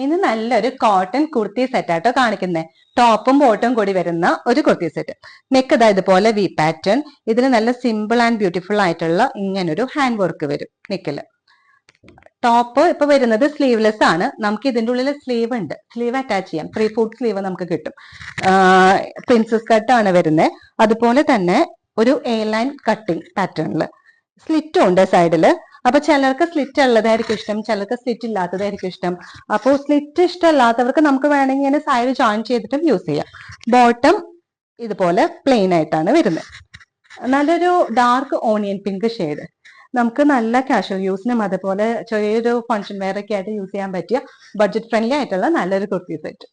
ഇന്ന് നല്ലൊരു cotton kurti set ആട്ടോ കാണിക്കുന്നത്. ടോപ്പും ബോട്ടും കൂടി വരുന്ന ഒരു കുർത്തി സെറ്റ്. നെക്ക് ഇതാ ഇതുപോലെ വി പാറ്റേൺ. ഇതിൽ നല്ല സിമ്പിൾ ആൻഡ് ബ്യൂട്ടിഫുൾ ആയിട്ടുള്ള ഇങ്ങനൊരു ഹാൻഡ് വർക്ക് വരും നെക്കില്. ടോപ്പ് ഇപ്പൊ വരുന്നത് സ്ലീവ്ലെസ് ആണ്. നമുക്ക് ഇതിന്റെ ഉള്ളിൽ സ്ലീവ് ഉണ്ട്, സ്ലീവ് അറ്റാച്ച് ചെയ്യാം. 3/4 സ്ലീവ് നമുക്ക് കിട്ടും. പ്രിൻസസ് കട്ട് ആണ് വരുന്നത്. അതുപോലെ തന്നെ ഒരു എ ലൈൻ കട്ടിങ് പാറ്റേണില് സ്ലിറ്റും ഉണ്ട് സൈഡില്. അപ്പൊ ചിലർക്ക് സ്ലിറ്റ് ഉള്ളതായിരിക്കും ഇഷ്ടം, ചിലർക്ക് സ്ലിറ്റ് ഇല്ലാത്തതായിരിക്കും ഇഷ്ടം. അപ്പോൾ സ്ലിറ്റ് ഇഷ്ടമല്ലാത്തവർക്ക് നമുക്ക് വേണമെങ്കിൽ ഇങ്ങനെ സൈഡ് ജോയിൻ ചെയ്തിട്ടും യൂസ് ചെയ്യാം. ബോട്ടം ഇതുപോലെ പ്ലെയിൻ ആയിട്ടാണ് വരുന്നത്. നല്ലൊരു ഡാർക്ക് ഓണിയൻ പിങ്ക് ഷെയ്ഡ്. നമുക്ക് നല്ല കാഷ്വൽ യൂസിനും അതുപോലെ ചെറിയൊരു ഫംഗ്ഷൻ വെയർ ഒക്കെ ആയിട്ട് യൂസ് ചെയ്യാൻ പറ്റിയ ബഡ്ജറ്റ് ഫ്രണ്ട്ലി ആയിട്ടുള്ള നല്ലൊരു കുർത്തി സെറ്റ്.